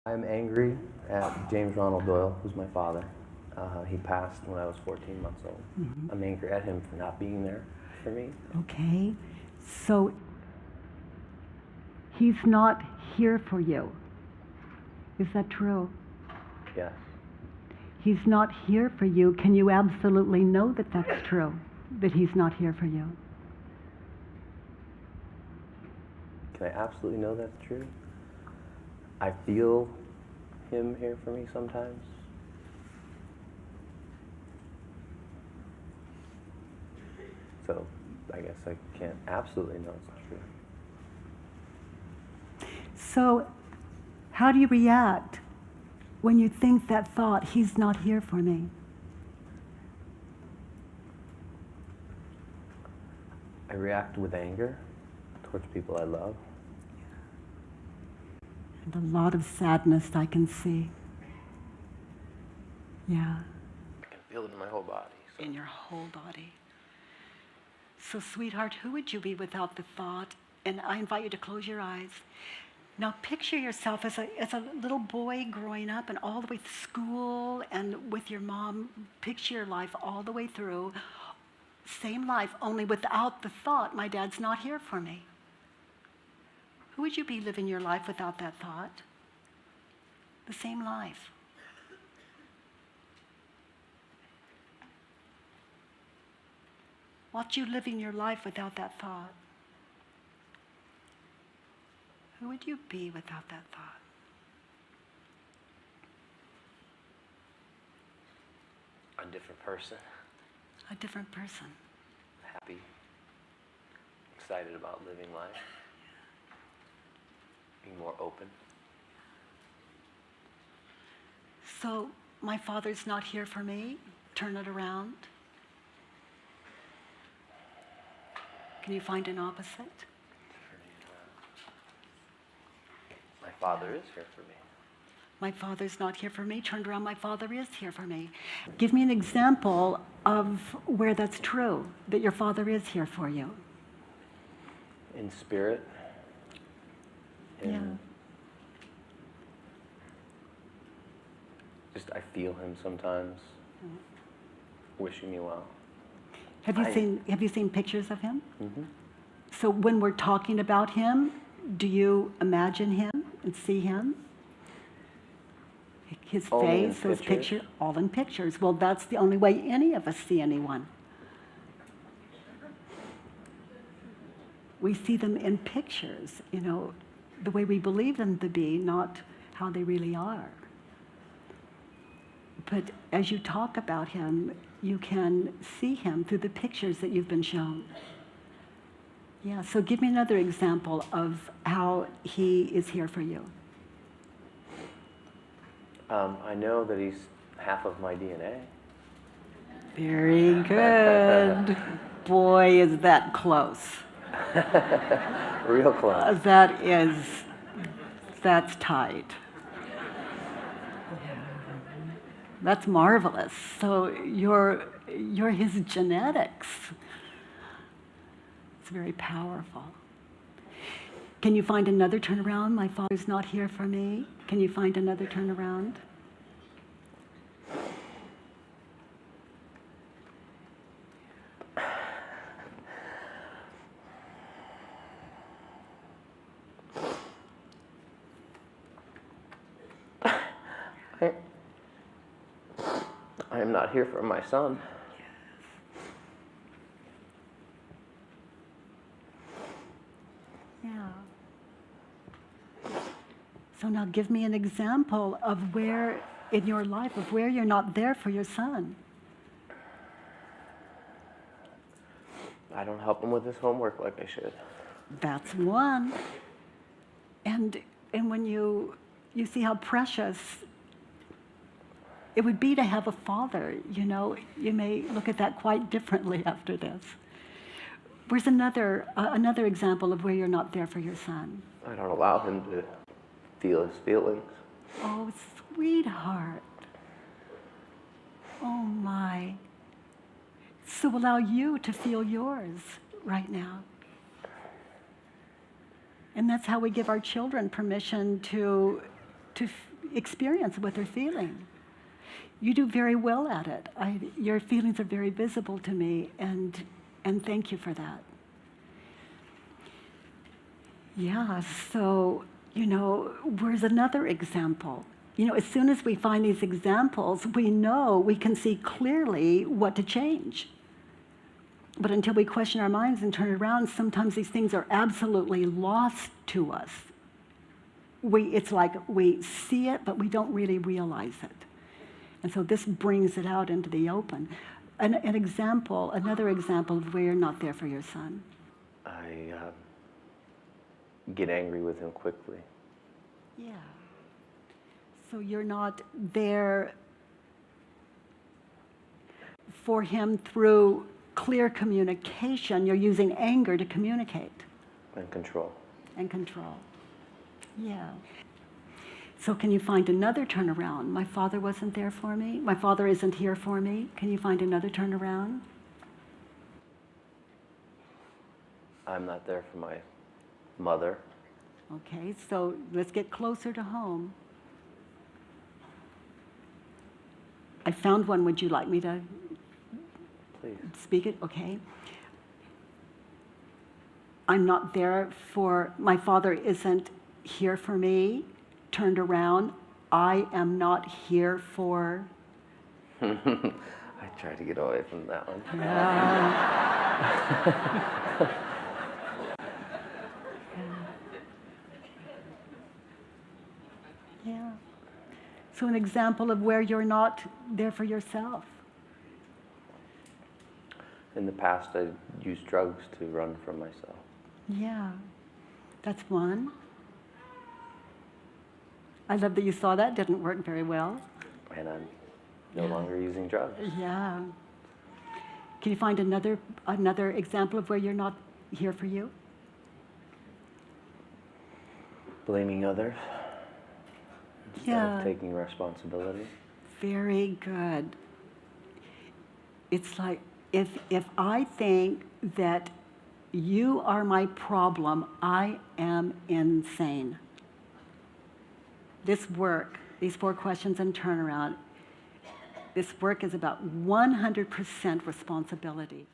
I'm angry at James Ronald Doyle, who's my father. He passed when I was 14 months old. Mm-hmm. I'm angry at him for not being there for me. Okay, so he's not here for you. Is that true? Yes. He's not here for you. Can you absolutely know that that's true, that he's not here for you? Can I absolutely know that's true? I feel him here for me sometimes. So I guess I can't absolutely know it's true. So how do you react when you think that thought, he's not here for me? I react with anger towards people I love. And a lot of sadness I can see. Yeah. I can feel it in my whole body. So. In your whole body. So, sweetheart, who would you be without the thought? And I invite you to close your eyes. Now picture yourself as a little boy growing up and all the way through school and with your mom. Picture your life all the way through. Same life, only without the thought, my dad's not here for me. Who would you be living your life without that thought? The same life. Watch you living your life without that thought. Who would you be without that thought? A different person. A different person. Happy. Excited about living life. Being more open. So, my father's not here for me. Turn it around. Can you find an opposite? My father is here for me. My father's not here for me. Turned around, my father is here for me. Give me an example of where that's true, that your father is here for you. In spirit. Yeah. Just I feel him sometimes, wishing me well. Have you seen pictures of him? Mm-hmm. So when we're talking about him, do you imagine him and see him? His face, those pictures, all in pictures. Well, that's the only way any of us see anyone. We see them in pictures, the way we believe them to be, not how they really are. But as you talk about him, you can see him through the pictures that you've been shown. Yeah, so give me another example of how he is here for you. I know that he's half of my DNA. Very good. Boy, is that close. Real close. That's tight. That's marvelous. So you're his genetics. It's very powerful. Can you find another turnaround? My father's not here for me. Can you find another turnaround? I am not here for my son. Yeah. So now give me an example of where in your life, of where you're not there for your son. I don't help him with his homework like I should. That's one. And when you see how precious it would be to have a father, you may look at that quite differently after this. Where's another example of where you're not there for your son? I don't allow him to feel his feelings. Oh, sweetheart. Oh, my. So allow you to feel yours right now. And that's how we give our children permission to experience what they're feeling. You do very well at it. Your feelings are very visible to me, and thank you for that. Yeah, so, where's another example? As soon as we find these examples, we know we can see clearly what to change. But until we question our minds and turn it around, sometimes these things are absolutely lost to us. It's like we see it, but we don't really realize it. And so this brings it out into the open. Another example of where you're not there for your son. I get angry with him quickly. Yeah. So you're not there for him through clear communication. You're using anger to communicate. And control. And control. Yeah. So can you find another turnaround? My father wasn't there for me. My father isn't here for me. Can you find another turnaround? I'm not there for my mother. Okay, so let's get closer to home. I found one. Would you like me to Please. speak it? Okay. I'm not there for, my father isn't here for me. Turned around, I am not here for. I tried to get away from that one. Yeah. So an example of where you're not there for yourself. In the past, I used drugs to run from myself. Yeah, that's one. I love that you saw that. Didn't work very well. And I'm no longer using drugs. Yeah. Can you find another example of where you're not here for you? Blaming others instead Yeah. of taking responsibility. Very good. It's like if I think that you are my problem, I am insane. This work, these 4 questions and turnaround, this work is about 100% responsibility.